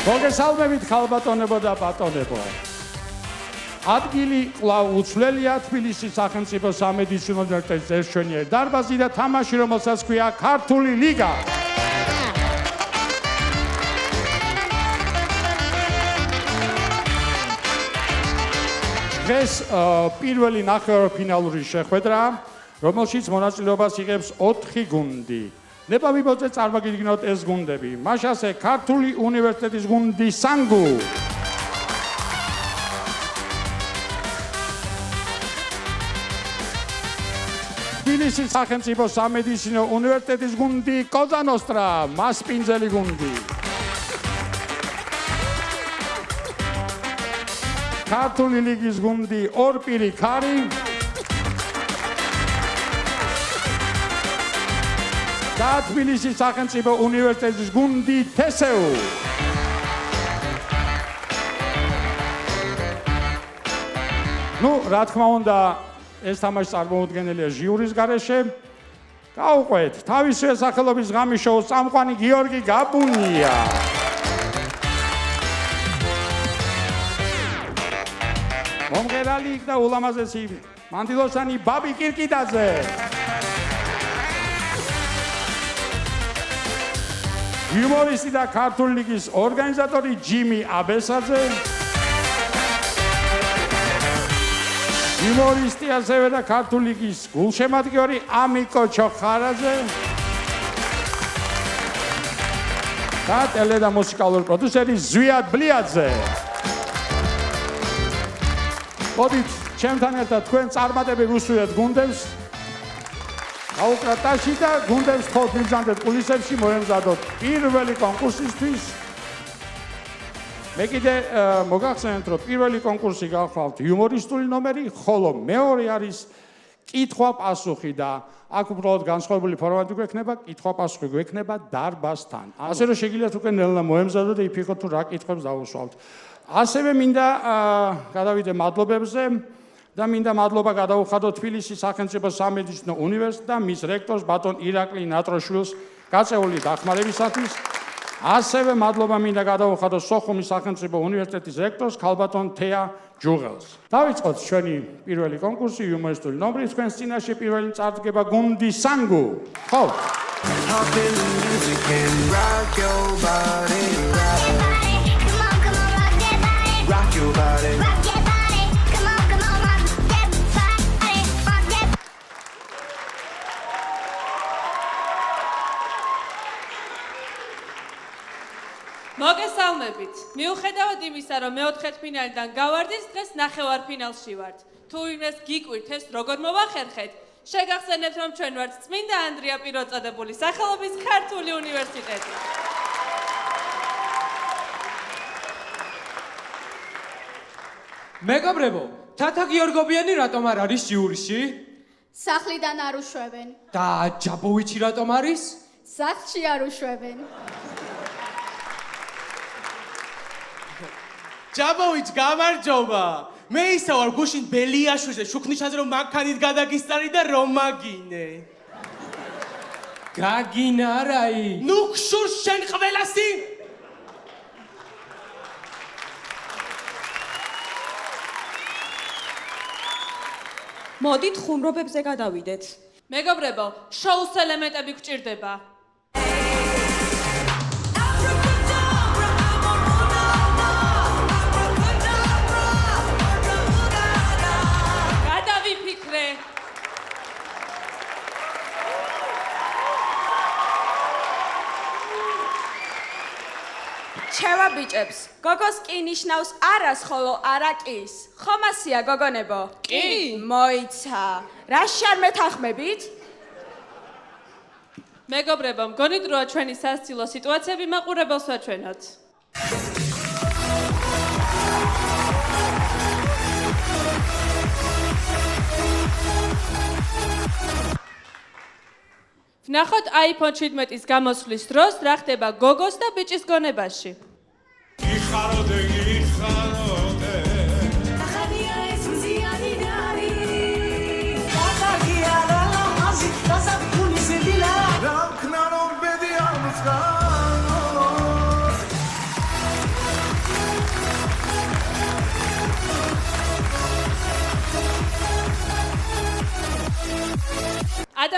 მოგესალმებით ხალბატონებო და ბატონებო. ადგილი კვლავ უცვლელია თბილისის სახელმწიფო სამედიცინო უნივერსიტეტის ერთშენიერი დარბაზი და თამაში, რომელსაც ქვია ქართული ლიგა. დღეს პირველი ნახევარფინალური შეხვედრა, რომელშიც მონაწილეობას იღებს 4 გუნდი. ნება წარმოგიდგინოთ ეს გუნდები. მაშასე ქართული უნივერსიტეტის გუნდი სანგუ. თბილისის სახელმწიფო სამედიცინო უნივერსიტეტის გუნდი კოზანოსტრა, მასპინძელი გუნდი. ქართული ლიგის გუნდი ორპირი ქარი. და თბილისის სახელმწიფო უნივერსიტეტის გუნდი თესეუ. რა თქმა უნდა, ეს თამაში წარმოუდგენელია ჟიურის გარეშე. გავყვეთ, თავისივე სახელობის ღამის შოუს წამყვანი გიორგი გაბუნია. მომღერალი და ულამაზესი მანდილოსანი ბაბი კირკიდაძე. იუმორისტი და ქართული ლიგის ორგანიზატორი ჯიმი აბესაძე. იუმორისტი ასევე და ქართული ლიგის გულშემატკივარი ამიკო ჩოხარაძე. და ტელე და მუსიკალური პროდიუსერი ზვიად ბლიაძე. მოდით, ჩემთან ერთად თქვენ წარმატებით უსვიეთ გუნდებს. აუკრატაში და გუნდებს თხოვთ მიბრძანდეთ კულისებში მოემზადოთ პირველი კონკურსისთვის. მე კიდე მოგახსენებთ, რომ პირველი კონკურსი გახლავთ იუმორისტული ნომერი, ხოლო მეორე არის კითხვა-პასუხი და აქ უბრალოდ განსხვავებული ფორმატი გვექნება, კითხვა-პასუხი გვექნება დარბაზთან. ასე რომ შეგიძლიათ უკვე ნელა მოემზადოთ და იფიქროთ თუ რა კითხვებს დავუსვამთ. ასევე მინდა გადავიდე მადლობებზე. და მინდა მადლობა გადაუხადო თბილისის სახელმწიფო სამედიცინო უნივერსიტეტს და მის რექტორს ბატონ ირაკლი ნატროშვილს გაწეული დახმარებისათვის. ასევე მადლობა მინდა გადაუხადო სოხუმის სახელმწიფო უნივერსიტეტის რექტორს ქალბატონ თეა ჯუღელს. დავიწყოთ ჩვენი პირველი კონკურსი იუმორისტული ნომრით. თქვენს წინაშე პირველი წარდგება გუნდი სანგუ. ხო? მოგესალმებით. მიუხედავად იმისა, რომ მეოთხედფინალიდან გავარდით, დღეს ნახევარფინალში ვართ. თუ იმას გიკვირთ, როგორ მოვახერხეთ? შეგახსენებთ, რომ ჩვენ ვართ წმინდა ანდრია პიროწოდებული სახელობის ქართული უნივერსიტეტი. მეგობრებო, თათა გიორგობიანი რატომ არ არის ჟიურიში? სახლიდან არ უშვებენ. და ჯაბოვიჩი რატომ არის? სახლში არ უშვებენ. ჯაბოვიჩ, გამარჯობა. მე ისა ვარ გუშინ ბელიაშვილზე შუქნიშაზე რომ მანქანით გადაგისტარი და რომ მაგინე. გაგინა რაი? ნუ ხშურ შენ ყველასი? მოდით ხუმრობებზე გადავიდეთ. მეგობრებო, შოუს ელემენტები გვჭირდება. გადავიფიქრე. ჩევა ბიჭებს, გოგოს კი ნიშნავს არას, ხოლო არაკის. ხომ ასია გოგონებო? კი. მოიცა. რა შარმეთ ახმებით? მეგობრებო, მგონი დროა ჩვენი სასცილო სიტუაციები მაყურებელს ვაჩვენოთ. ვნახოთ iPhone 17-ის გამოსვლის დროს რა ხდება გოგოს და ბიჭის გონებაში. იხაროდე ახალია ეს მზიანი ნარი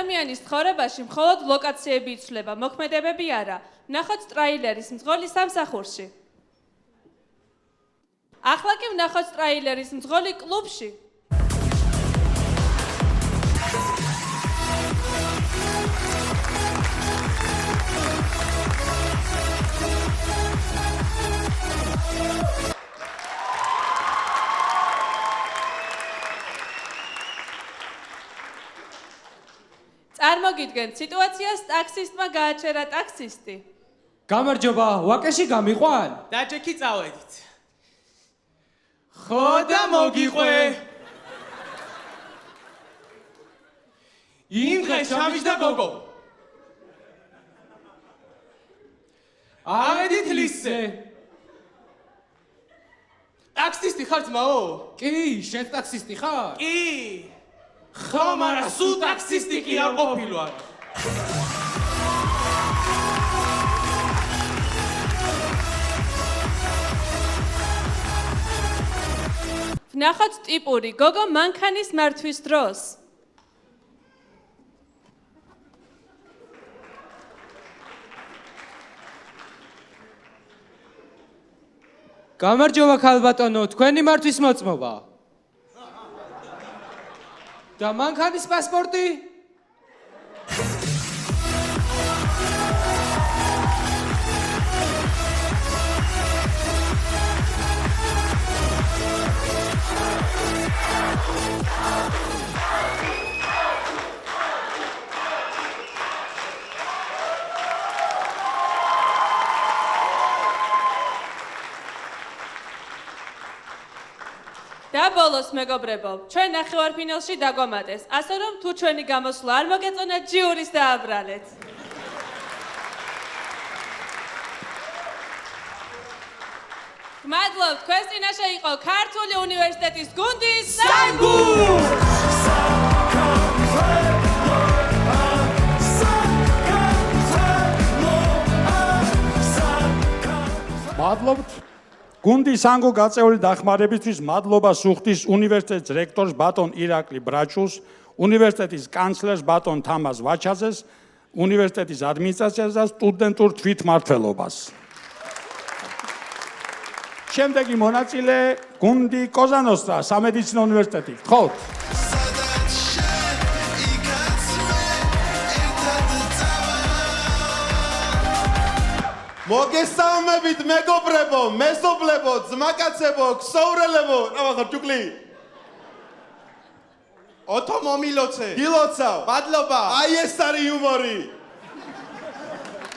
ადამიანის ცხოვრებაში მხოლოდ ლოკაციები იცვლება, მოქმედებები არა. ვნახოთ ტრეილერის მძღოლი სამსახურში. ახლა კი ვნახოთ ტრეილერის მძღოლი კლუბში. წარმოგიდგენთ სიტუაციას ტაქსისტმა გააჩერა ტაქსისტი. გამარჯობა, ვაკეში გამიყვან? დაჯექი წავედით. ხო და მოგიყვე. იმ დღეს ჩამიჯდა გოგო. ავედით ლისზე. ტაქსისტი ხარ ძმაო? კი, შენ ტაქსისტი ხარ? კი. ხო, მაგრამ სულ ტაქსისტი კი არ ყოფილვარ. ვნახოთ ტიპური გოგო მანქანის მართვის დროს. გამარჯობა ქალბატონო, თქვენი მართვის მოწმობა. და მანქანის პასპორტი? და ბოლოს მეგობრებო, ჩვენ ნახევარფინალში დაგვამატეს, ასე რომ თუ ჩვენი გამოსვლა არ მოგეწონათ, ჯიურის დააბრალეთ. გმადლობთ, თქვენს წინაშე იყო ქართული უნივერსიტეტის გუნდი სანგუ! მადლობთ. გუნდი სანგო გაწეული დახმარებისთვის მადლობა სუხთის უნივერსიტეტის რექტორს ბატონ ირაკლი ბრაჩულს, უნივერსიტეტის კანცლერს ბატონ თამაზ ვაჩაძეს, უნივერსიტეტის ადმინისტრაციას და სტუდენტურ თვითმმართველობას. შემდეგი მონაწილე გუნდი კოზანოსტრა სამედიცინო უნივერსიტეტი. გთხოვთ. მოგესალმებით მეგობრებო, მეზობლებო, ძმაკაცებო, ქსოვრელებო, რავახარ ჯუკლი. ოთო მომილოცე. გილოცავ. მადლობა. აი ეს არის იუმორი.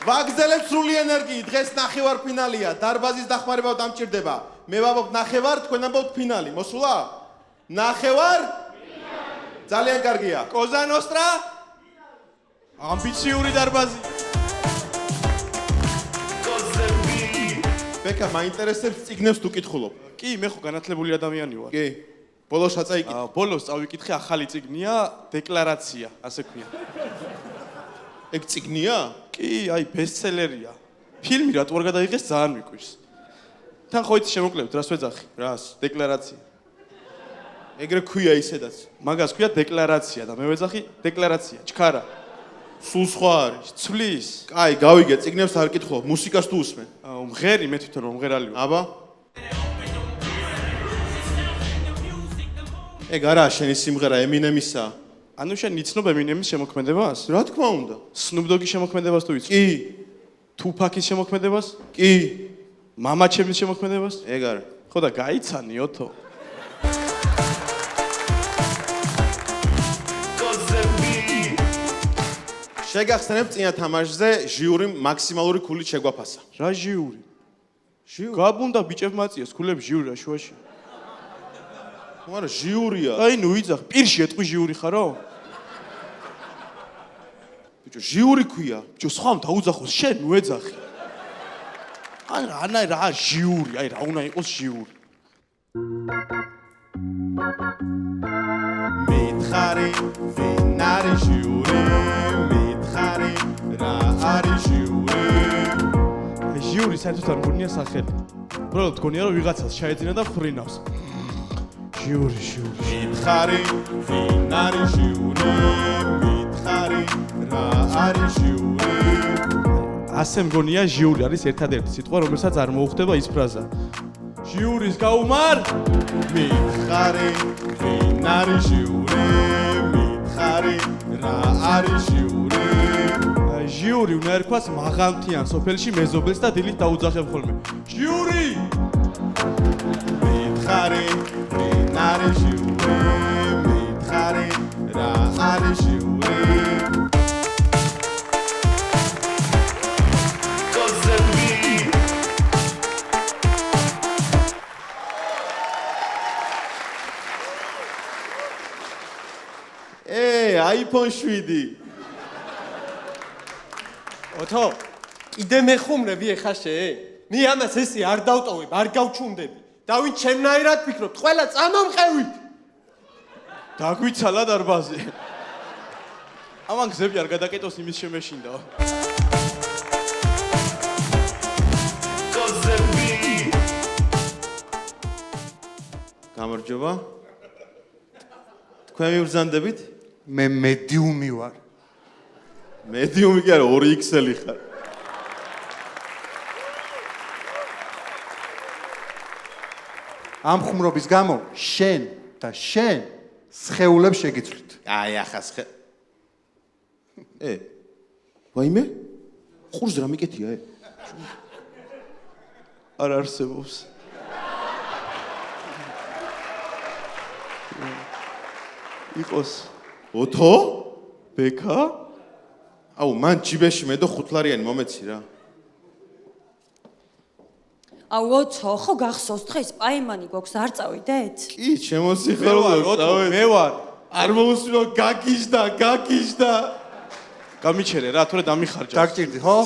ვაგზელებ სრული ენერგიით, დღეს ნახევარფინალია, დარბაზის დახმარება დამჭირდება. მე ვამბობ ნახევარ, თქვენ ამბობთ ფინალი. მოსულა? ნახევარ? ფინალი. ძალიან კარგია. კოზანოსტრა? ამბიციური დარბაზი. ბეკა, მაინტერესებს წიგნებს თუ კითხულობ? კი, მე ხო განათლებული ადამიანი ვარ. კი. ბოლოს აწაიკი. ბოლოს წავიკითხე ახალი წიგნია, დეკლარაცია, ასე ქვია. ეგ წიგნია? კი, აი ბესტსელერია. ფილმი რატო არ გადაიღეს ძალიან მიკვირს. თან ხო იცი შემოკლევთ, რას ვეძახი? რას? დეკლარაცია. ეგრე ქვია ისედაც. მაგას ქვია დეკლარაცია და მე ვეძახი დეკლარაცია, ჩქარა. სულ სხვა არის. ცვლის. კაი, გავიგე, წიგნებს არ კითხულობ, მუსიკას თუ უსმენ? მღერი, მე თვითონ რომ მღერალი ვარ. აბა. ეგ არა შენი სიმღერა ემინემისა. ანუ შენ იცნობ ემინემის შემოქმედებას? რა თქმა უნდა. Snoop Dogg-ის შემოქმედებას თუ იცნობ? კი. Tupac-ის შემოქმედებას? კი. მამაჩემის შემოქმედებას? ეგ არა. ხო და გაიცანი ოთო. შეგახსენებ წინა თამაშზე ჟიურიმ მაქსიმალური ქულით შეგვაფასა. რა ჟიური? გაბუნდა ბიჭებმა აწიეს ქულები ჟიური შუაში. მაგრამ ჟიურია. აი ნუ იძახ, პირში ეტყვი ჟიური ხარო? ბიჭო, ჟიური ქვია. ბიჭო, სხვამ დაუძახოს, შენ ნუ ეძახი. ანა რა ჟიური, აი რა უნდა იყოს ჟიური. მითხარი, ვინ არის ჟიური? მითხარი, რა არის ჟიური? ჟიური საერთოდ არ მგონია სახელი. უბრალოდ მგონია რომ ვიღაცას ჩაეძინა და ხრინავს. ჟიური. მითხარი, ვინ არის ჟიური? მითხარი, რა არის ჟიური ასე მგონია ჟიური არის ერთადერთი სიტყვა რომელსაც არ მოუხდება ის ფრაზა ჟიურის გაუმარ მითხარი ვინ არის ჟიური მითხარი რა არის ჟიური ჟიური უნდა ერქვას მაღალმთიან სოფელში მეზობელს და დილით დაუძახებ ხოლმე ჟიური მითხარი ვინ არის ჟიური მითხარი რა არის ჟიური iPhone 7 ოთო კიდე მეხუმრები ეხაშე მე ამას ესე არ დავტოვებ არ გავჩუნდები დავით ჩემნაირად ფიქრობთ ყველა წამომყევით დაგვიცალა დარბაზი ამან გზები არ გადაკეტოს იმის შემეშინდა გამარჯობა თქვენ მიბრძანდებით მე მედიუმი ვარ. მედიუმი კი არა 2XL ხარ. ამ ხუმრობის გამო შენ და შენ სხეულებს შეგიცვლით. აი ახლა ვაიმე? ხურს რა მიკეთია არ არსებობს. იყოს ოთო? ბექა? აუ მან ჯიბეში მე და 5 ლარიანი მომეცი რა. აუ ოთო, ხო გახსოვს დღეს პაიმანი გვაქვს არ წავიდეთ? კი, შემოსიხარულო, მე ვარ. არ მოусმინო გაგიჟდა. გამიჩერე რა, თორე დამიხარჯა. დაგჭირდი, ხო?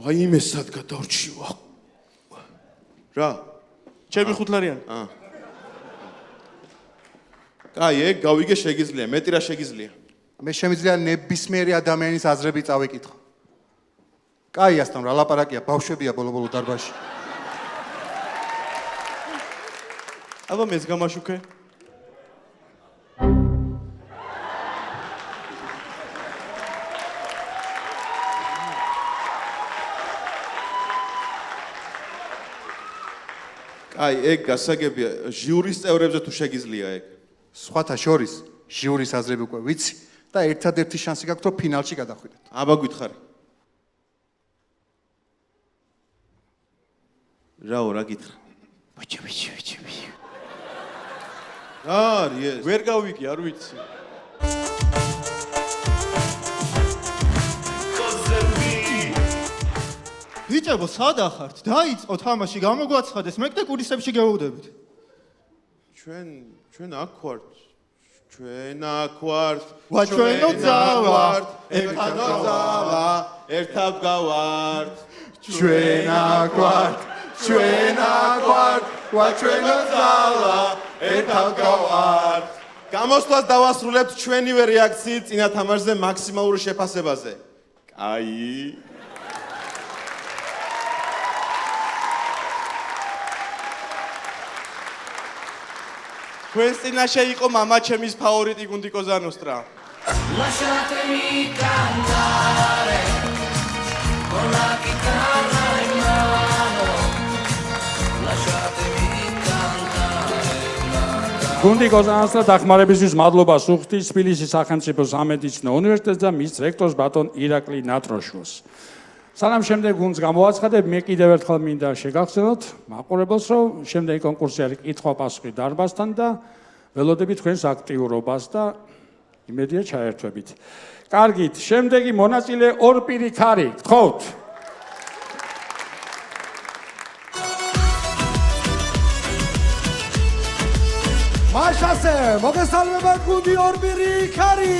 ვაიმე სად გადავრჩივა. რა? ჩემი 5 ლარიანი. კაი, ეგ გავიგე შეგიძლია, მეტი რა შეგიძლია. მე შემიძლია ნებისმიერი ადამიანის აზრები წავიკითხო. კაი, ასთან რა ლაპარაკია, ბავშვებია ბოლო-ბოლო დარბაზში. აბა მეც გამაშუქე. კაი, ეგ გასაგებია, ჟიურის წევრებზე თუ შეგიძლია ეგ. სხვათა შორის ჟიურის აზრები უკვე ვიცი და ერთადერთი შანსი გაქვთ რომ ფინალში გადახვიდეთ. აბა გითხარი. რაო რა გითხრა? ვიჩი. რა არის ეს? ვერ გავიგე, არ ვიცი. ბიჭებო, სადა ხართ? დაიწყო თამაში, გამოგვაცხადეს, მე კიდე კურისებში გეუღდებით. ჩვენ აქ ვართ. ჩვენ აქ ვართ. ჩვენო ძალა, ერთადო ძალა, ერთად გავართ. ჩვენ აქ ვართ, ჩვენო ძალა, ერთად გავართ. გამოსვლას დავასრულებთ ჩვენივე რეაქციით წინა თამაშზე მაქსიმალური შეფასებაზე. კაი. თქვენს წინაშე იყო მამა ჩემის ფავორიტი გუნდი კოზა ნოსტრა. Lasciatemi cantare con la chitarra in mano. Lasciatemi cantare. გუნდი კოზა ნოსტრა დახმარებისთვის მადლობას უხდის თბილისის სახელმწიფო სამედიცინო უნივერსიტეტს და მის რექტორს ბატონ ირაკლი ნატროშუს. სანამ შემდეგ გუნდს გამოაცხადებ, მე კიდევ ერთხელ მინდა შეგახსენოთ მაყურებელს, რომ შემდეგი კონკურსი არის კითხვა-პასუხი დარბაზთან და ველოდებით თქვენს აქტიურობას და იმედია ჩაერთვებით. კარგით, შემდეგი მონაწილე ორპირი ქარი, გთხოვთ. მაშასე, მოგესალმება გუნდი ორპირი ქარი.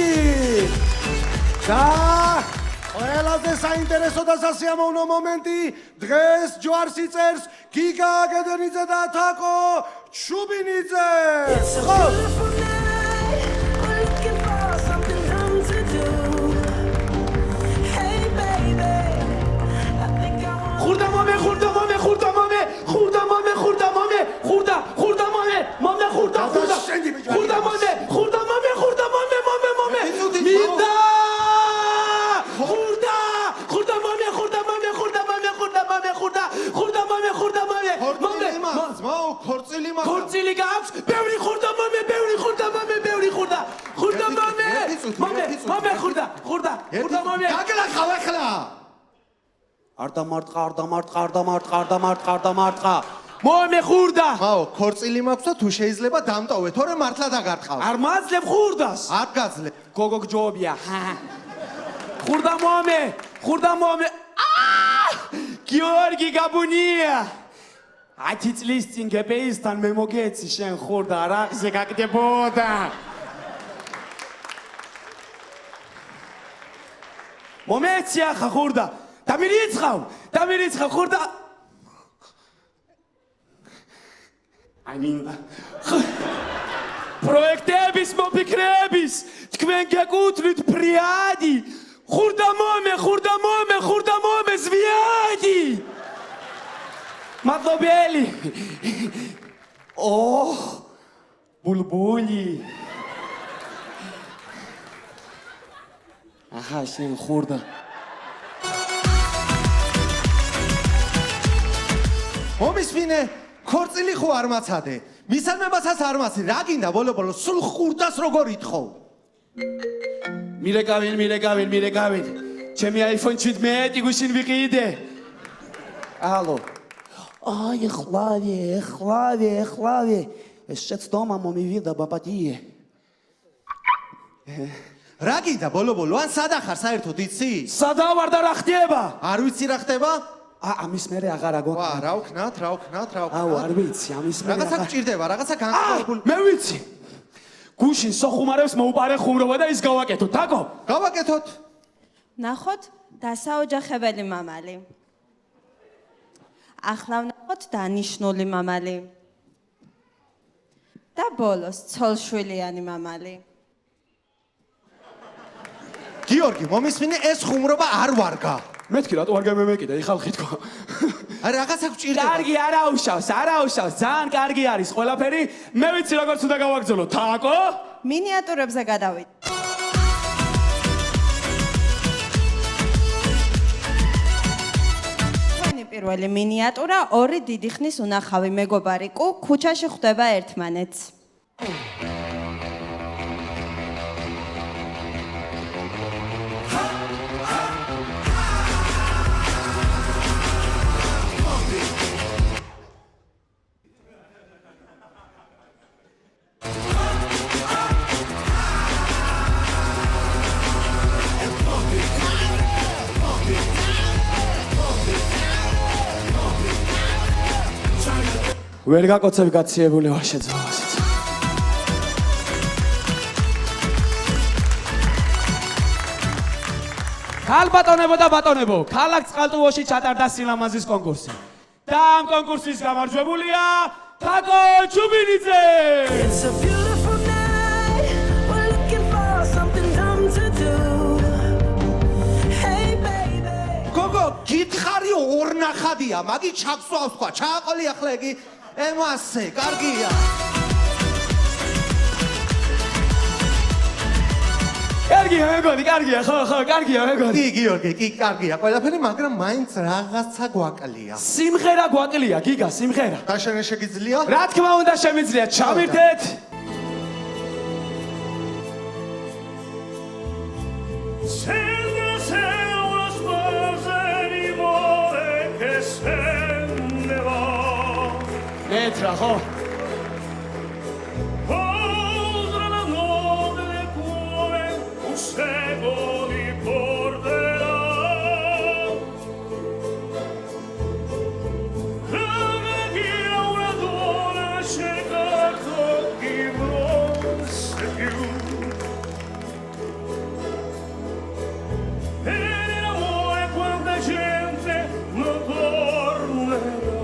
და ყველაზე საინტერესო და სასიამოვნო მომენტი დღეს ჯვარს იწერს გიგა გედენიძე და თაკო ჩუბინიძე. ხო Khurda mame მაქვს. ქორწილი გაქვს? ბევრი ხურდა მომე, ბევრი ხურდა მომე, ბევრი ხურდა. ხურდა მომე. მომე ხურდა მომე. გაგლახავ ახლა. არდამარტყა. მომე ხურდა. მაო, ქორწილი მაქვს და თუ შეიძლება დამტოვე, თორე მართლა დაგარტყავ. არ მაძლევ ხურდას. არ გაძლებ. გოგო ჯობია. ხურდა მომე. გიორგი გაბუნია. 10 წლის წინ გეპეისთან მე მოგეცი შენ ხურდა რაღზე გაკდებოდა. მომეცი ახლა ხურდა. დამირიცხავ ხურდა. პროექტების მოფიქრების თქვენ გეკუთვნით ფრიადი. ხურდა მომე ზვიადი. მადლობელი. ბულბული. აჰა, შენ ხურდა. მომისმინე, ქორწილი ხო არ მაცადე. მისალმებასაც არ მაცი, რა გინდა ბოლო სულ ხურდას როგორ ითხოვ? მირეკავენ. ჩემი iPhone 17 გუშინ ვიყიდე. ალო. აი, ხლავე. ეს შეცდომა მომივიდა ბაპატიე. რა გინდა ბოლო ან სადახარ საერთოდ იცი? სადავარ და რა ხდება? არ ვიცი რა ხდება? ამის მერე აღარა ვა, გვაქვს. რა ვქნათ. აუ, არ ვიცი, ამის მერე. რაღაცა გჭირდება, რაღაცა განსხვავებული. მე ვიცი. გუშინ სოხუმარებს მოუპარე ხუმრობა და ის გავაკეთოთ, თაკო? გავაკეთოთ. ნახოთ დასაოჯახებელი მამალი. ახლა ვნახოთ დანიშნული მამალი. და ბოლოს ცოლშვილიანი მამალი. გიორგი, მომისმინე ეს ხუმრობა არ ვარგა. მეთქი რატო არ გამემეკიდა, იხალხი თქვა. აი რაღაცა გჭირდება. კარგი, არაუშავს, ძალიან კარგი არის ყველაფერი. მე ვიცი როგორც უნდა გავაგრძელო, თაკო? მინიატურებზე გადავიდე. პირველი მინიატურა, ორი დიდი ხნის უნახავი მეგობარი კუ ქუჩაში ხვდება ერთმანეთს. ვერ გაკოცებ გაციებული ვარ შეძლავასიც. ქალბატონებო და ბატონებო, ქალაქ წყალტუოში ჩატარდა სილამაზის კონკურსი. და ამ კონკურსის გამარჯვებულია თაკო ჩუბინიძე. გოგო, გითხარი ორნახადია, მაგი ჩაქსვავს თქვა, ჩააყოლი ახლა იგი ემასე, კარგია. კარგია მეგონი, კარგია, ხო, კარგია მეგონი. კი, გიორგი, კი, კარგია, ყველაფერი, მაგრამ მაინც რაღაცა გვაკლია. სიმღერა გვაკლია, გიგა, სიმღერა. და შენ შეგიძლია? რა თქმა უნდა შემიძლია, ჩავირთეთ. Metra, ho. Oltre la notte del cuore un secolo mi porterà. Dove chi ha una donna cerca chi non sa più. E nell'amore quanta gente non tornerà.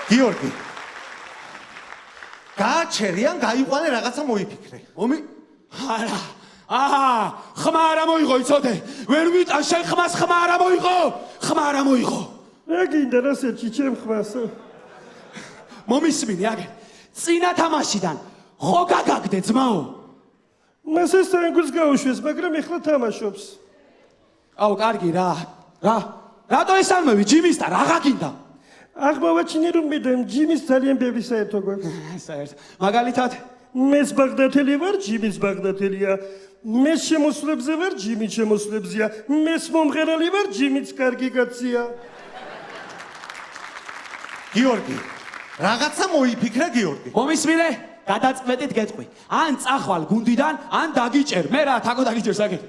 გიორგი. გააჩერიან, გაიყვანე რაღაცა მოიფიქრე. მომი? არა. ხმა არა მოიღო, იცოდე. ვერ ვიტან შენ ხმას ხმა არა მოიღო. ხმა არა მოიღო. რა გინდა რასეთი ჩემ ხმას? მომისმინე აგერ. წინა თამაშიდან ხო გაგაგდე ძმაო? მას ეს სანგულს გაუშვეს, მაგრამ ეხლა თამაშობს. აუ, კარგი რა. რატო ეს არ მოვი ჯიმისთან, რაღა გინდა? აღმოვაჩინე რომ მე და ჯიმის ძალიან ბევრი საერთო გვაქვს. საერთო. მაგალითად, მეც ბაღდათელი ვარ, ჯიმის ბაღდათელია. მეც შემოსვლებზე ვარ, ჯიმის შემოსლებზია. მეც მომღერალი ვარ, ჯიმის კარგი კაცია. გიორგი, რაღაცა მოიფიქრე გიორგი. მომისმინე, გადაწყვეტით გეტყვი. ან წახვალ გუნდიდან, ან დაგიჭერ. მე რა, თაკო დაგიჭერ საკეთ.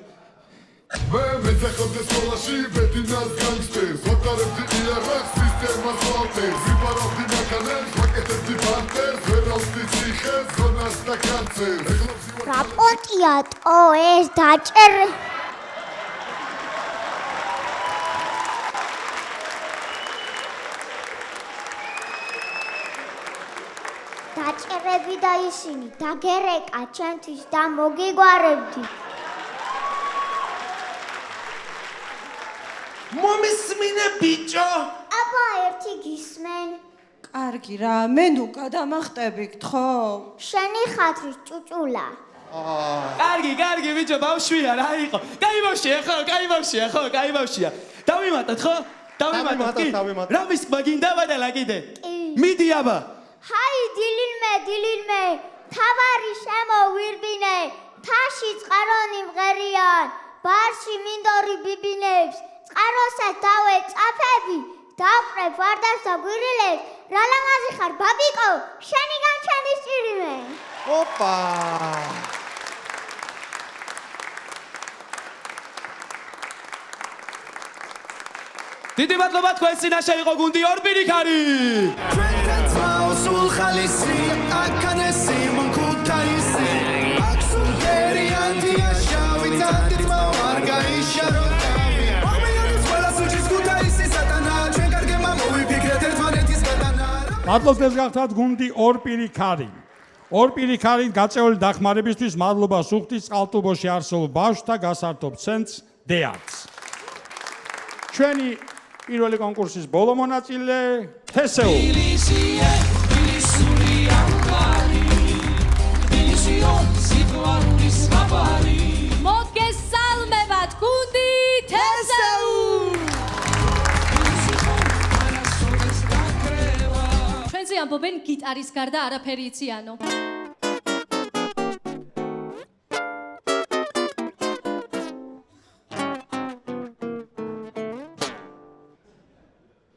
მე მეძახობდი სკოლაში ბედინას განგსტერს ვატარებდი იარაღს სისტემას ვალტერს ვიპარავდი მანქანებს ვაკეთებდი პანტერს ვერავდი ციხეს ზონას და კანცერს რა პოტია ტო ეს დაჭერ დაჭერები და ისინი დაგერეკა ჩემთვის და მოგიგვარებდი მომისმინე ბიჭო. აბა ერთი გისმენ კარგი რა, მე ნუ გადამახტები გთხოვ. შენი ხათრის ჭუჭულა კარგი ბიჭო, ბავშვია რა იყო. კაი ბავშვია ხო, კაი ბავშვია. დავიმატოთ ხო? დავიმატოთ. რა მისკმა გინდა ბადალა კიდე? მიდი აბა. ჰაი დილილმე თავარი შემოვირბინე თაში წყარონი მღერიან ბარში მინდორი ბიბინებს წყაროსაც დავეწაფები დავყრებ ვარდას და გვირილებს რა ლამაზი ხარ ბაბიკო შენი გამჩენდის ჭირიმე ოპა დიდი მადლობა თქვენ წინაშე იყო გუნდი ორპირიქარი. ჩვენთან წაოსულ ხალისი აკანესი მონქუთაისი აქსულ გერიანტია შავი თანდრი მოვარ გაიშარო მადლობს გახდათ გუნდი ორპირიქარი. ორპირიქარი გაწეული დახმარებისთვის მადლობა სუხთის წყალტუბოში არსებულ ბავშვთა გასართობ ცენტრს დეარტს. ჩვენი პირველი კონკურსის ბოლო მონაწილე თესეუ. მოგესალმებათ გუნდი თესეუ. ჩვენზე ამბობენ გიტარის გარდა არაფერი იციანო.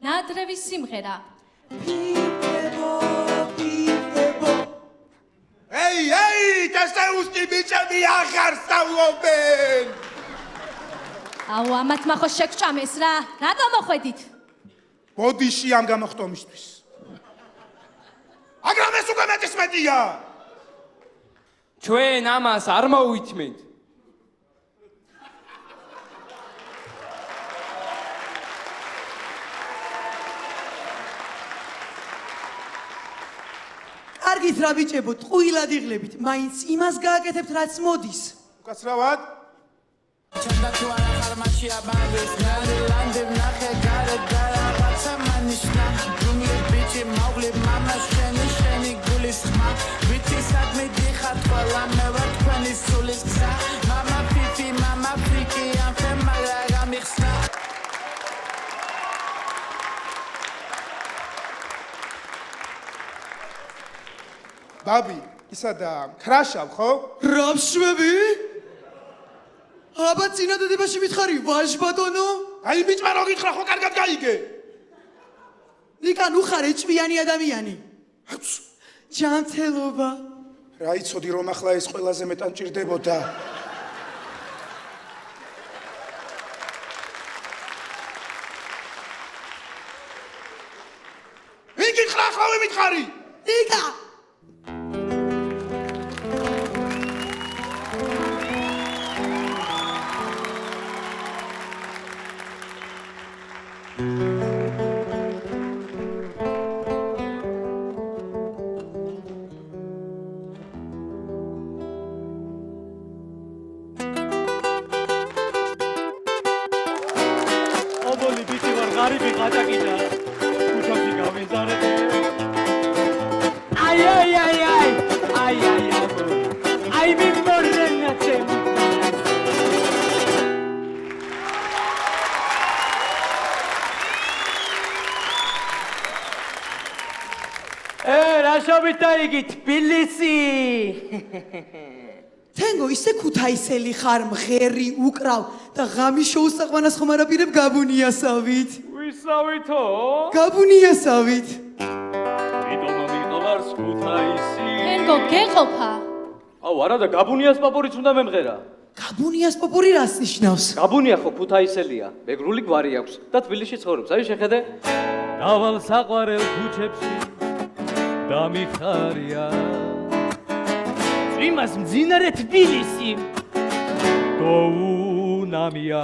ნადრევი სიმღერა. ეი, თესეუსკი ბიჭები აღარ სწავლობენ. აუ, ამათ მახო შეგჭამეს რა. რატო მოხვედით? ბოდიში ამ გამოხტომისთვის. მაგრამ ეს უკვე მეტისმეტია. ჩვენ ამას არ მოვითმენთ. კარგით რა ბიჭებო, ტყუილად იღლებით, მაინც იმას გააკეთებთ რაც მოდის. უკაცრავად. ჩანდა თუ არა ხარმაში აბანდეს ნალანდი ნახე გარეგარა რაცა მანიშნა ჯუნგლი ბიჭი მოგლი მამა შენი გულის ხმა ბიჭი სადმე დიხარ ყველა მე ვარ თქვენი სულის გზა მამა ფიფი მამა ფრიკი ამ ფემალა გამიხსნა ბაბი, ისა და ქრაშავ ხო? რა მშვები? აბა წინადადებაში მითხარი ვაჟ ბატონო? აი ბიჭმა რო გითხრა ხო კარგად გაიგე. ნიკა ნუ ხარ ეჭვიანი ადამიანი. ჯანმრთელობა. რა იცოდი რომ ახლა ეს ყველაზე მეტად ჭირდებოდა. ვინ გითხრა ახლა ვიმითხარი? ნიკა ობოლი ბიჭი ვარ ღარიბი ყაჭაკიჭა. ქუჩაში გავიზარეთ. აი რა შობით დაიგი თბილისი? თენგო ისე ქუთაისელი ხარ მღერი უკრავ და ღამის შოუს საყვანას ხომ არ აპირებ გაბუნიასავით. ვისავითო? გაბუნიასავით. ვიდომ მიყვარს ქუთაისი? თენგო გეყოფა. აუ არა და გაბუნიას პაპურიც უნდა მემღერა. გაბუნიას პოპური რას ნიშნავს? გაბუნია ხო ქუთაისელია, მეგრული გვარი აქვს და თბილისში ცხოვრობს. აი შეხედე. დავალ საყვარელ ქუჩებში დამიხარია. იმას მძინარე თბილისი. დოუნამია.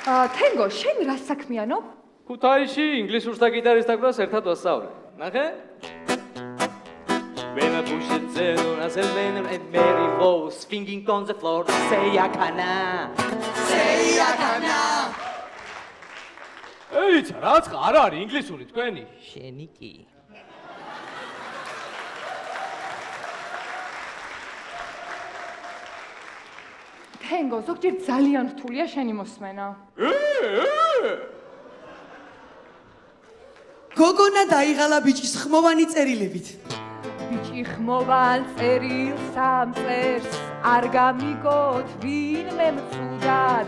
თენგო, შენ რა საქმიანობ? ქუთაისში ინგლისურს და გიტარის დაკვრას ერთად ვასწავლე. ნახე? When I push it down, I said when and Mary Rose swinging on the floor, say akana. Say akana. Ey, რაცხა არ არის ინგლისური თქვენი? შენი კი. თენგო, ზოგჯერ ძალიან რთულია შენი მოსმენა. გოგონა დაიღალა ბიჭის ხმოვანი წერილებით. ბიჭი ხმოვან წერილს სამწერს არ გამიგოთ ვინმე მწუდად.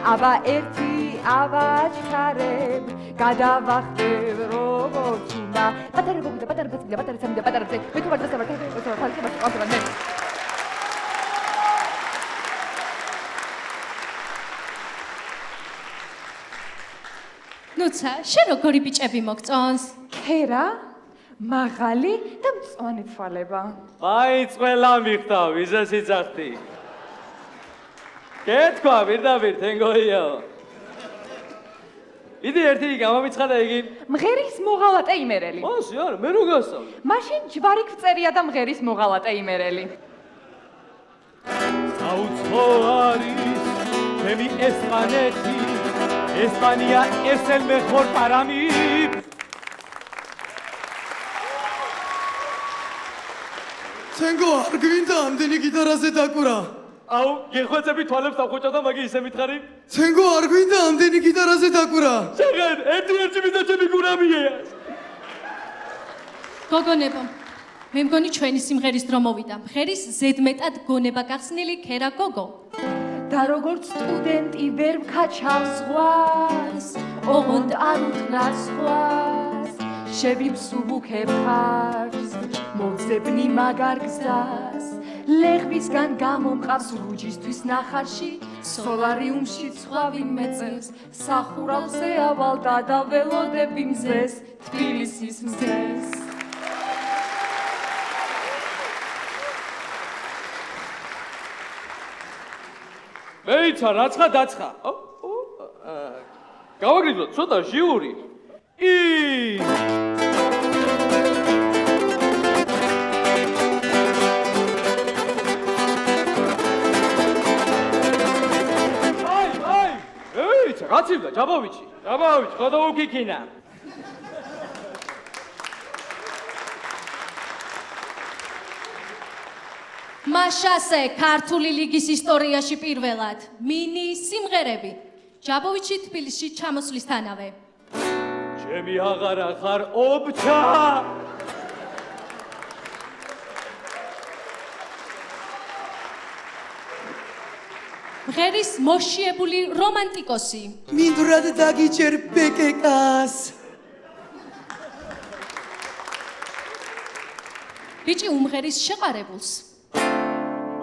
აბა ერთი ავაჩქარებ გადავახტებ როგორც უნდა. პატარა გოგო, პატარა ბაცი, პატარა სამი და პატარა ზე. მე თუ ვარ დასაბარ, ნუცა, შენ როგორი ბიჭები მოგწონს? ქერა, მაღალი და მწვანე თვალება. აი, წველა მიხტავ, ისა სიძახთი. კეთქვა, პირდაპირ, თენგოიო. იდი ერთი გამომიცხადა იგი. მღერის მოღალატე იმერელი. მოსი, არა, მე რო გასწავლე. მაშინ ჯვარი გწერია და მღერის მოღალატე იმერელი. საუცხო არის ჩემი ესპანეთი. ესპანია es el mejor para mí. თენგო, არ გვინდა ამდენი გიტარაზე დაკვრა. აუ, გეხვეწები თვალებს ახოჭა და მაგი ისე მითხარი? თენგო, არ გვინდა ამდენი გიტარაზე დაკვრა. შეგან, ერთი მიდა ჩემი გურამია. გოგონებო, მე მგონი ჩვენი სიმღერის დრო მოვიდა. მღერის ზედმეტად გონება გახსნილი ქერა გოგო. და როგორც სტუდენტი ვერ მქაჩავს ზღვას, ოღონდ არ უთხრას ზღვას, შევიმსუბუქებ ხარს, მოძებნი მაგარ გზას, ლეღვისგან გამომყავს რუჯისთვის ნახარში, სოლარიუმში ცხვავი მეწევს, სახურავზე ავალ და დაველოდები მზეს, თბილისის მზეს. მეიცა, რაცხა დაცხა. გავაგრძელოთ ცოტა ჟიური. აი, მეიცა, გაცივდა ჯაბავიჩი. ჯაბავიჩი, ხოდა უკიქინა. მაშასე ქართული ლიგის ისტორიაში პირველად მინი სიმღერები ჯაბოვიჩი თბილისში ჩამოსვლისთანავე. ჩემი აღარა ხარ ობჩა. მღერის მოშიებული რომანტიკოსი. მინდვრად დაგიჭერ ბეკეკას. ბიჭი უმღერის შეყარებულს.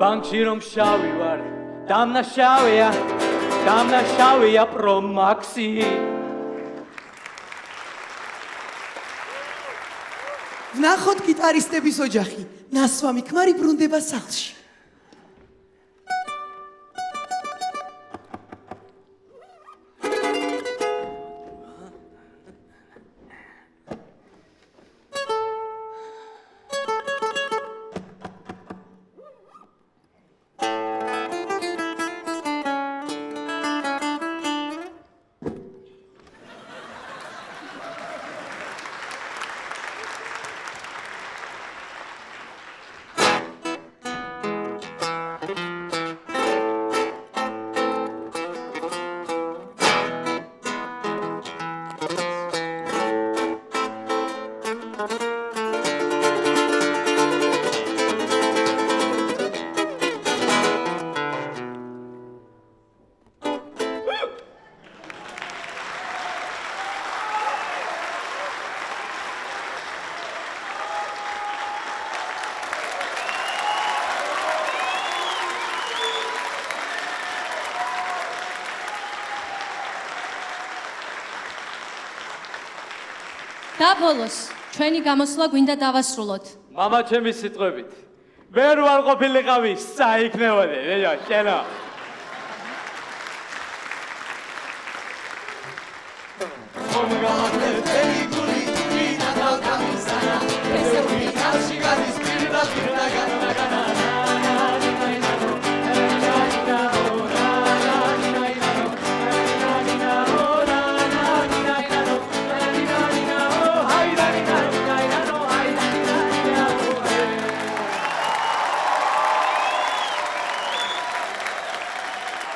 ბანკში რომ შავი ვარ, დამნაშავეა პრომაქსი. ვნახოთ გიტარისტების ოჯახი. ნასვამი ქმარი ბრუნდება სახლში. და ბოლოს ჩვენი გამოსვლა გვინდა დავასრულოთ. მამა ჩემი სიტყვებით. ვერ ვარ ყოფილიყავი, საიქნებოდი, ბიჭო, შენო.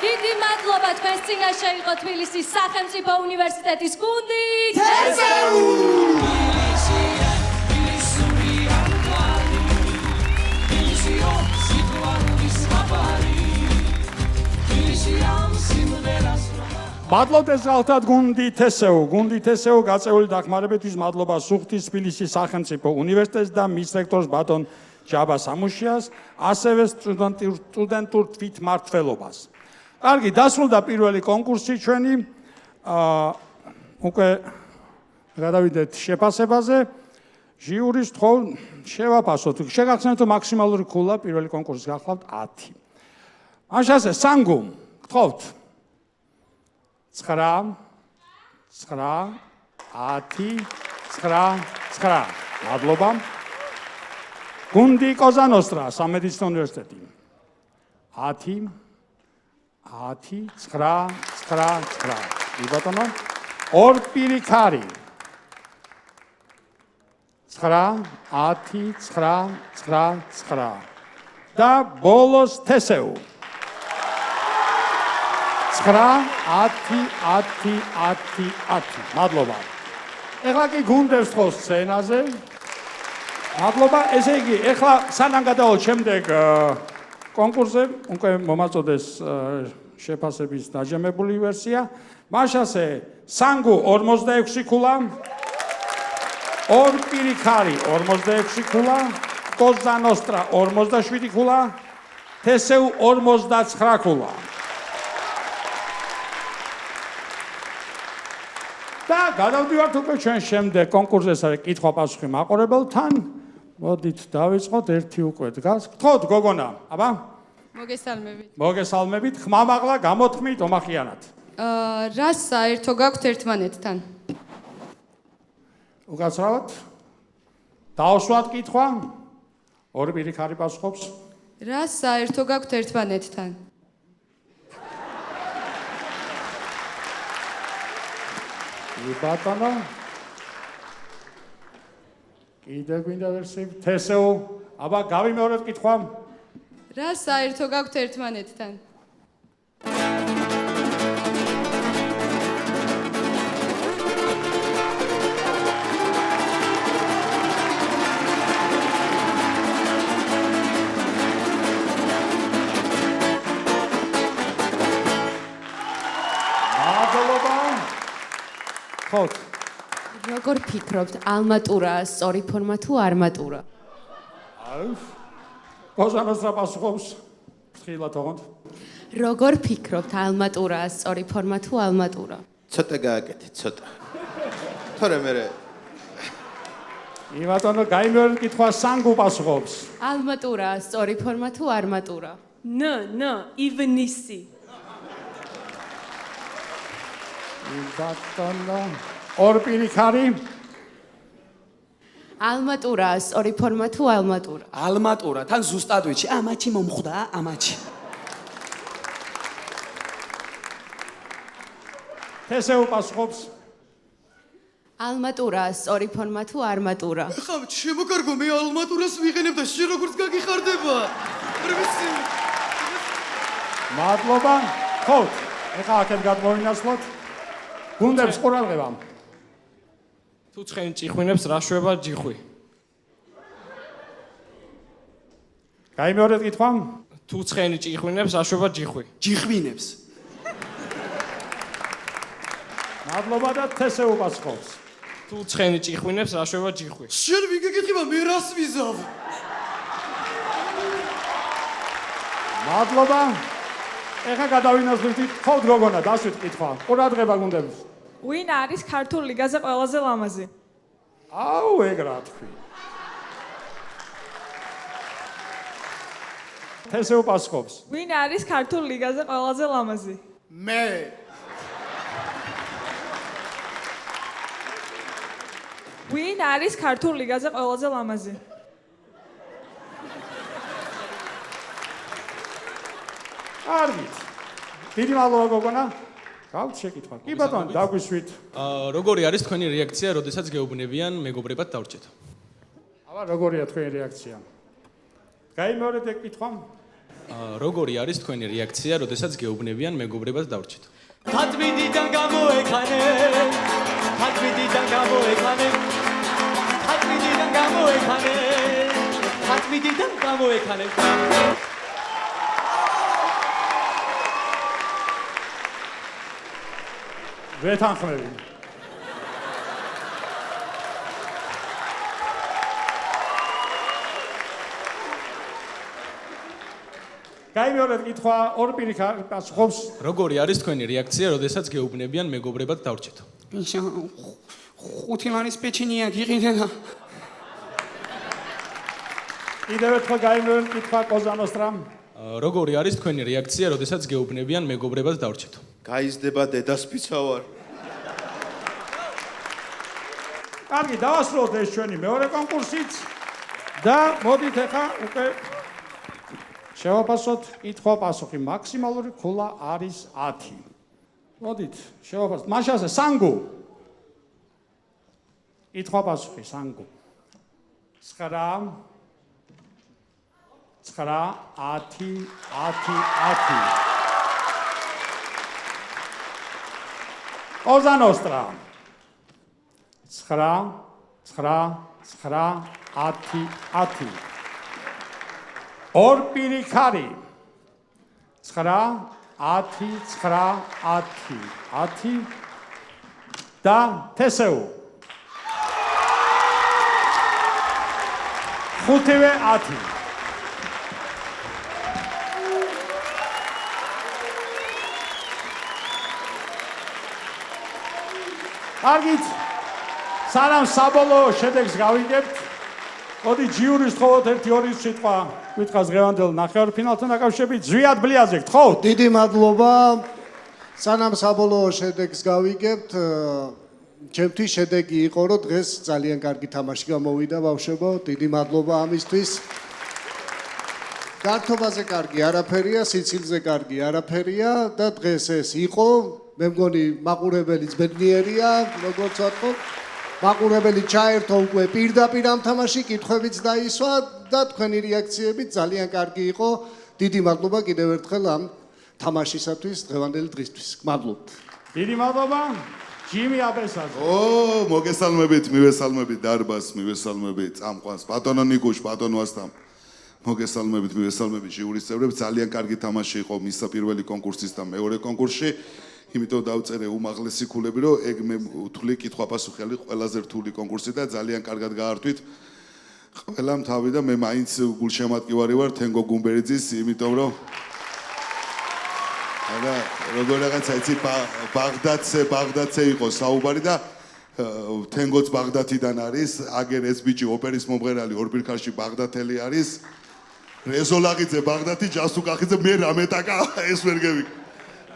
დიდი მადლობა თქვენს წინაშე იყო თბილისის სახელმწიფო უნივერსიტეტის გუნდი მადლობთ ზალთად გუნდი თესეუ გაწეული დახმარებისთვის მადლობა სუხთის თბილისის სახელმწიფო უნივერსიტეტს და მის რექტორს ბატონ ჯაბა სამუშიას, ასევე სტუდენტურ თვითმმართველობას. კარგი, დასრულდა პირველი კონკურსი ჩვენი. უკვე გადავიდეთ შეფასებაზე. ჟიურის თხოვ შევაფასოთ. შეგახსენებთ რომ მაქსიმალური ქულა პირველი კონკურსის გახლავთ 10. მაშასე სანგუ, გთხოვთ. 9 10 9. მადლობა. გუნდი კოზანოსტრა, სამედიცინო უნივერსიტეტი. 10 9 9. იბატონო. ორ პირიქარი. 9 10 9. და ბოლოს თესეუ. 9 10. მადლობა. ეხლა კი გუნდებს თხოვ სცენაზე. მადლობა. ესე იგი, ეხლა სანამ გადავალთ შემდეგ კონკურსზე, უკვე მომაწოდეს შეფასების დაჯამებული ვერსია. მაშასე სანგუ 46 ქულა, ორ პირიქარი 46 ქულა, კოზანოსტრა 47 ქულა, თესეუ 49 ქულა. და გადავდივართ უკვე ჩვენ შემდეგ კონკურსზე, ეს არის კითხვა-პასუხი მაყურებელთან. მოდით დავიწყოთ, ერთი უკვე დგას. გთხოვთ გოგონა, აბა? მოგესალმებით. ხმამაღლა გამოთქმით ომახიანად. რას საერთო გაქვთ ერთმანეთთან? უკაცრავად. დაუსვათ კითხვა. ორი პირიქარი პასუხობს. რას საერთო გაქვთ ერთმანეთთან? იბატონო. კიდე გვინდა ვერსია. თესეუ, აბა გავიმეორეთ კითხვა. რას საერთო გაქვთ ერთმანეთთან? მადლობა. ხო. როგორ ფიქრობთ, ალმატურაა სწორი ფორმა თუ არმატურა? კოზანოსტრა პასუხობს. ფრთხილად თողოთ. როგორ ფიქრობთ, ალმატურაა სწორი ფორმა თუ ალმატურა? ცოტა გააკეთე, ცოტა. თორე მე იბატონო, გაიმეორეთ კითხვა, სანგუ პასუხობს. ალმატურაა სწორი ფორმა თუ არმატურა? ივნისი. იბატონო, ორ პირიქარი. ალმატურაა სწორი ფორმა თუ ალმატურა? ალმატურა, თან ზუსტად ვიცი, ამაჩი მომხვდა, ამაჩი. თესეუ პასუხობს. ალმატურაა სწორი ფორმა თუ არმატურა? ხა შემოგარგო, მე ალმატურას ვიყენებ და შენ როგორც გაგიხარდება? მადლობა. ხო, ეხლა აქეთ გადმოვინაცვლოთ. გუნდებს ყურადღება. თუ ცხენი ჭიხვინებს რა შვება ჯიხვი? გაიმეორეთ კითხვა. თუ ცხენი ჭიხვინებს რა შვება ჯიხვი? ჯიხვინებს. მადლობა და თესეუ პასუხობს. თუ ცხენი ჭიხვინებს რა შვება ჯიხვი? შენ ვინ გეკითხება, მე რას ვიზავ? მადლობა. ეხლა გადავინაცვლით, თხოვთ გოგონა, დასვით კითხვა. ყურადღება გუნდებს. ვინ არის ქართულ ლიგაზე ყველაზე ლამაზი? აუ ეგ რა თქვი. თესეო პასუხობს. ვინ არის ქართულ ლიგაზე ყველაზე ლამაზი? მე. ვინ არის ქართულ ლიგაზე ყველაზე ლამაზი? კარგი. დიდი მადლობა გოგონა. გავთ შეკითხვა. კი ბატონო, დაგვისვით. როგორი არის თქვენი რეაქცია, როდესაც გეუბნებიან მეგობრებად დავრჩეთ? აბა როგორია თქვენი რეაქცია? გაიმეორეთ ეგ კითხვა? როგორი არის თქვენი რეაქცია, როდესაც გეუბნებიან მეგობრებად დავრჩეთ? ხატვიდიდან გამოექანე ხატვიდიდან გამოექანე ხატვიდიდან გამოექანე ხატვიდიდან გამოექანე ვეთანხმები. გაიმეორეთ კითხვა, ორი პირი პასუხობს. როგორი არის თქვენი რეაქცია, როდესაც გეუბნებიან მეგობრებად დავრჩეთ? ხუთი მანის პეჩინია გიყიდენა. კიდევ ერთხელ გაიმეორეთ კითხვა კოზანოსტრამ. როგორი არის თქვენი რეაქცია, როდესაც გეუბნებიან მეგობრებად დავრჩეთ? გაიზრდება დედას ფიცა ვარ. კარგი, დავასრულოთ ეს ჩვენი მეორე კონკურსიც და მოდით ახლა უკვე შევაფასოთ კითხვა-პასუხი. მაქსიმალური ქულა არის 10. მოდით, შევაფასოთ. მაშასე სანგუ. კითხვა-პასუხი სანგუ. 9 9 10 10 10 ოზანოსტრა 9 9 9 10 10 ორ პირი ხარი 9 10 9 10 10 და თესეუ 5-ვე 10 კარგით სანამ საბოლოო შედეგს გავიგებთ მოდი ჯიურის თხოვოთ 1-2 სიტყვა გითხრას დღევანდელ ნახევარფინალთან დაკავშირებით ზვიად ბლიაზე გთხოვთ დიდი მადლობა სანამ საბოლოო შედეგს გავიგებთ ჩემთვის შედეგი იყო რომ დღეს ძალიან კარგი თამაში გამოვიდა ბავშვებო დიდი მადლობა ამისთვის გართობაზე კარგი არაფერია სიცილზე კარგი არაფერია და დღეს ეს იყო მე მგონი მაყურებელიც ბედნიერია როგორც ვთქვათ მაყურებელი ჩაერთო უკვე პირდაპირ ამ თამაში კითხვებიც დაისვა და თქვენი რეაქციები ძალიან კარგი იყო დიდი მადლობა კიდევ ერთხელ ამ თამაშისათვის დღევანდელი დღისთვის მადლობთ დიდი მადლობა ჯიმი აბესაძე მოგესალმებით მივესალმებით დარბას მივესალმებით წამყვანს ბატონო ნიკუშ ბატონო ასტამ მოგესალმებით მივესალმებით ჟიურის წევრებს ძალიან კარგი თამაში იყო მისა პირველი კონკურსის და მეორე კონკურსში იმიტომ დავწერე უმაღლესი ქულები რომ ეგ მე ვთვლი კითხვა-პასუხი არის ყველაზე რთული კონკურსი და ძალიან კარგად გაართვით ყველამ თავი და მე მაინც გულშემატკივარი ვარ თენგო გუმბერიძის იმიტომ რომ არა როგორ რაღაცა იცი ბაღდადზე იყო საუბარი და თენგოც ბაღდათიდან არის აგერ ეს ბიჭი ოპერის მომღერალი ორბირქაში ბაღდათელი არის რეზოლაღიძე ბაღდათი ჯასუკახიძე მე რამეტაკა ეს ვერ გევი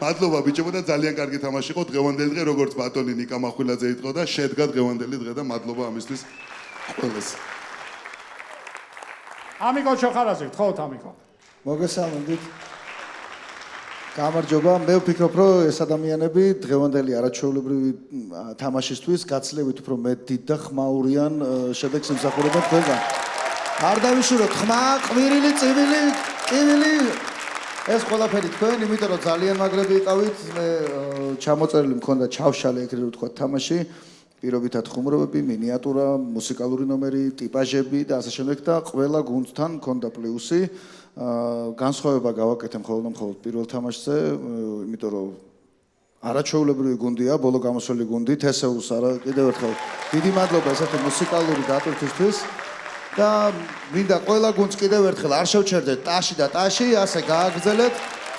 მადლობა ბიჭებო და ძალიან კარგი თამაში იყო დღევანდელი დღე როგორც ბატონი ნიკა მახვილაძე იტყო და შედგა დღევანდელი დღე და მადლობა ამისთვის ყველას ამიკო ჩოხარაძე გთხოვთ ამიკო მოგესალმებით გამარჯობა მე ვფიქრობ რომ ეს ადამიანები დღევანდელი არაჩვეულებრივი თამაშისთვის გაცლებით უფრო მეტ დიდ და ხმაურიან შედეგს იმსახურებენ თქვენგან არ დავიშუროთ ხმა ყვირილი წივილი კივილი ეს ყველაფერი თქვენ, იმიტომ რომ ძალიან მაგრები იყავით, მე ჩამოწერილი მქონდა ჩავშალე ეგრე რომ თქვა თამაში, პირობითად ხუმრობები, მინიატურა, მუსიკალური ნომერი, ტიპაჟები და ასე შემდეგ და ყველა გუნდთან მქონდა პლუსი. განსხვავება გავაკეთე მხოლოდ პირველ თამაშზე, იმიტომ რომ არაჩვეულებრივი გუნდია, ბოლო გამოსული გუნდი, თესეუს არა კიდევ ერთხელ დიდი მადლობა ესეთი მუსიკალური დატვირთვისთვის. და მინდა ყველა გუნდს კიდევ ერთხელ არ შევჩერდეთ ტაში და ტაში, ასე გააგრძელეთ.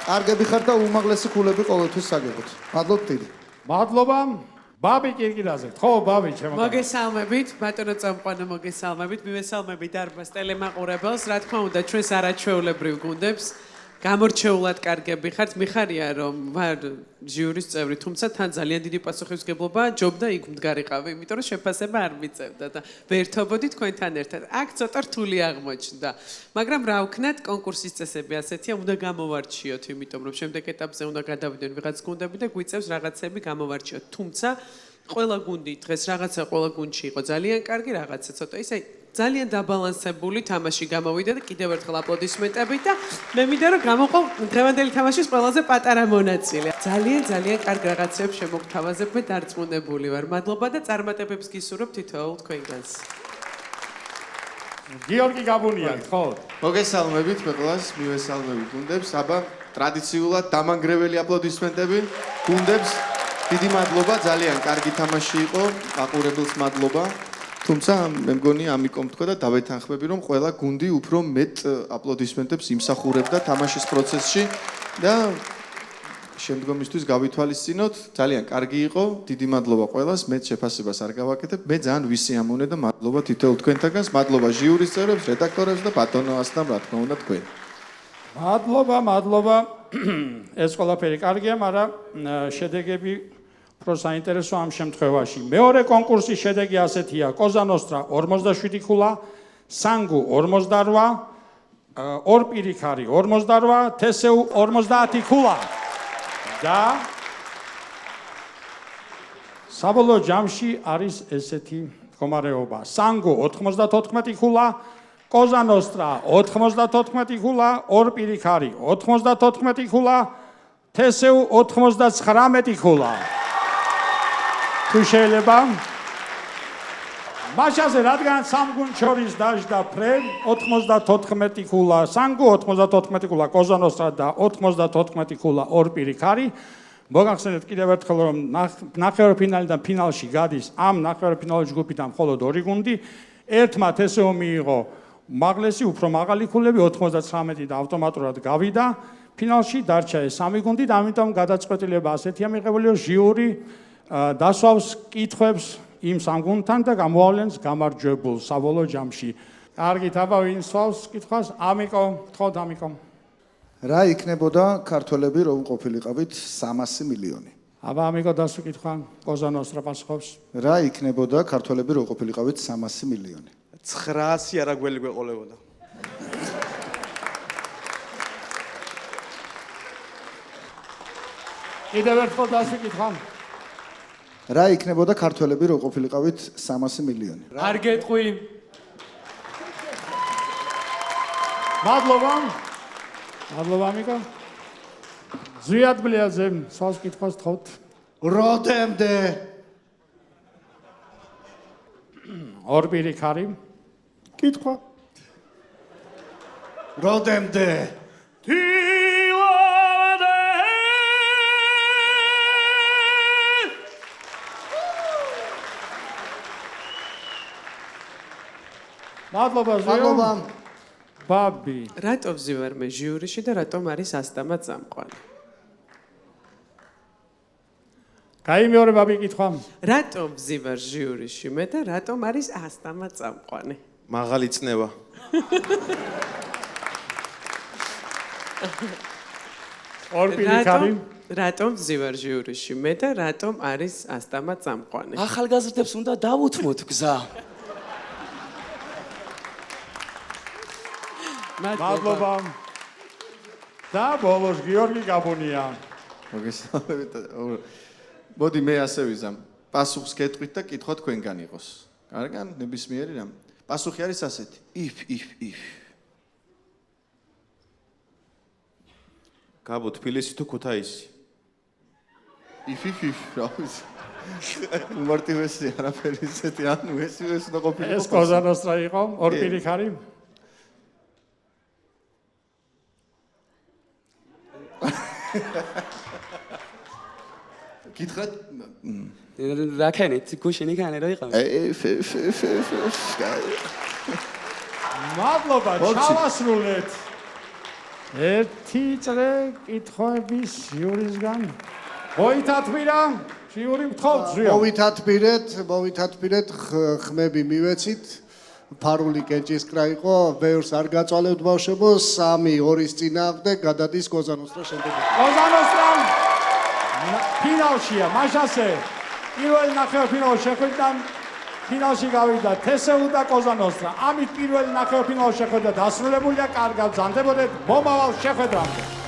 კარგები ხართ და უმაღლესი ქულები ყოველთვის საგებოთ. მადლობთ დიდი. მადლობა. ბაბი კირკირაზე. ხო, ბაბი, ჩემო. მოგესალმებით, ბატონო წამყვანო, მოგესალმებით. მივესალმებით დარბაზ ტელემაყურებელს, რა თქმა უნდა, ჩვენს არაჩვეულებრივ გუნდებს. გამორჩეულად კარგები ხართ, მიხარია რომ ვარ ჟიურის წევრი, თუმცა თან ძალიან დიდი პასუხისმგებლობა ჯობდა იქ მდგარიყავი, იმიტომ რომ შეფასება არ მიწევდა და ვერთობოდი თქვენთან ერთად. აქ ცოტა რთული აღმოჩნდა, მაგრამ რა ვქნათ, კონკურსის წესები ასეთია, უნდა გამოვარჩიოთ, იმიტომ რომ შემდეგ ეტაპზე უნდა გადავიდონ ვიღაც გუნდები და გვიწევს რაღაცები გამოვარჩიოთ. თუმცა ყველა გუნდი დღეს რაღაცა ყველა გუნდში იყო ძალიან კარგი, რაღაცა ცოტა ისე ძალიან დაბალანსებული თამაში გამოვიდა და კიდევ ერთხელ აპლოდისმენტები და მე მინდა რომ გამოყო დღევანდელი თამაშის ყველაზე პატარა მონაწილე. ძალიან კარგ რაღაცებს შემოგთავაზებ, მე დარწმუნებული ვარ. მადლობა და წარმატებებს გისურვებ თითოეულ თქვენგანს. გიორგი გაბუნია, ხო? მოგესალმებით ყველას, მივესალმებით გუნდებს. აბა, ტრადიციულად დამანგრეველი აპლოდისმენტები გუნდებს. დიდი მადლობა, ძალიან კარგი თამაში იყო, აყურებელს მადლობა. თუმცა მე მგონი ამიკომ თქვა და დავეთანხმები რომ ყველა გუნდი უფრო მეტ აპლოდისმენტებს იმსახურებდა თამაშის პროცესში და შემდგომისთვის გავითვალისწინოთ ძალიან კარგი იყო დიდი მადლობა ყველას მე შეფასებას არ გავაკეთებ მე ძალიან ვისიამოვნე და მადლობა თითოეულ თქვენთაგანს მადლობა ჟიურის წევრებს რედაქტორებს და ბატონო ასლამ რა თქმა უნდა თქვენ მადლობა ეს ყველაფერი კარგია მაგრამ შედეგები უფრო საინტერესო ამ შემთხვევაში. მეორე კონკურსის შედეგი ასეთია: კოზანოსტრა 47 ქულა, სანგუ 48, ორპირიქარი 48, თესეუ 50 ქულა. და საბოლოო ჯამში არის ესეთი მდგომარეობა: სანგუ 94 ქულა, კოზანოსტრა 94 ქულა, ორპირიქარი 94 ქულა, თესეუ 99 ქულა. თუ შეიძლება მაშაზე რადგან სამ გუნდს შორის დაждდა ფრენ 94 ქულა სანგუ 94 ქულა კოზანოსტრა და 94 ქულა ორპირიქარი მოგახსენებთ კიდევ ერთხელ რომ ნახევარფინალიდან ფინალში გადის ამ ნახევარფინალის ჯგუფიდან მხოლოდ ორი გუნდი ერთმა თესეო მიიღო მაღლესი უფრო მაღალი ქულები 99 და ავტომატურად გავიდა ფინალში დარჩა ეს სამი გუნდი და ამიტომ გადაწყვეტილება ასეთია მიღებული რომ ჟიური დასვავს კითხვებს იმ სამ გუნდთან და გამოავლენს გამარჯვებულ საბოლოო ჯამში. კარგით, აბა ვინ სვავს კითხვას? ამიკო, თხოვთ ამიკო. რა იქნებოდა ქართველები რომ ყოფილიყავით 300 მილიონი? აბა ამიკო დასვი კითხვა, კოზანოსტრა პასუხობს. რა იქნებოდა ქართველები რომ ყოფილიყავით 300 მილიონი? 900 არაგველი გვეყოლებოდა. კიდევ ერთხელ დასვი კითხვა. რა იქნებოდა ქართველები რო ყოფილიყავით 300 მილიონი? არ გეტყვი. მადლობა. მადლობა მიკო. ზვიადბლიაძე, სვავს კითხვას თხოვთ. როდემდე? ორპირიქარი. კითხვა. როდემდე? მადლობა მადლობა ბაბი რატო ვზივარ მე ჟიურიში და რატომ არის ასტამა წამყვანი კაი მეორე ბაბი კითხვა რატო ვზივარ ჟიურიში მე და რატომ არის ასტამა წამყვანი მაღალი წნევა ორპირიქარი რატომ ვზივარ ჟიურიში მე და რატომ არის ასტამა წამყვანი ახალგაზრდებს უნდა დავუთმოთ გზა მადლობა. და ბოლოს გიორგი გაბუნია. მოგესალმებით. მოდი მე ასე ვიზამ. პასუხს გეტყვით და კითხვა თქვენგან იყოს. კარგან, ნებისმიერი რამ. პასუხი არის ასეთი. if. გაბო თბილისი თუ ქუთაისი? if. რა ვიცი. უმარტივესი არაფერი ისეთი ანუ ეს უნდა ყოფილიყო. ეს კოზანოსტრა იყო, ორპირიქარი. გითხრათ რაკენით გუშინი კანე რო იყავ მადლობა ჩავასრულეთ ერთი წრე კითხვების ჟიურისგან მოითათმირა ჟიური მთხოვთ ზრიო. მოვითათბირეთ ხმები მივეცით. ფარული კენჭისკრა იყო, ბევრს არ გაწვალებთ ბავშვებო, 3-2-ის წინააღმდეგ გადადის კოზანოსტრა შემდეგ. კოზანოსტრამ ფინალშია, მაშასე პირველი ნახევარფინალში შეხვედრიდან ფინალში გავიდა თესეუ და კოზანოსტრა. ამით პირველი ნახევარფინალში შეხვედრა დასრულებულია, კარგად ბრძანდებოდეთ მომავალ შეხვედრამდე.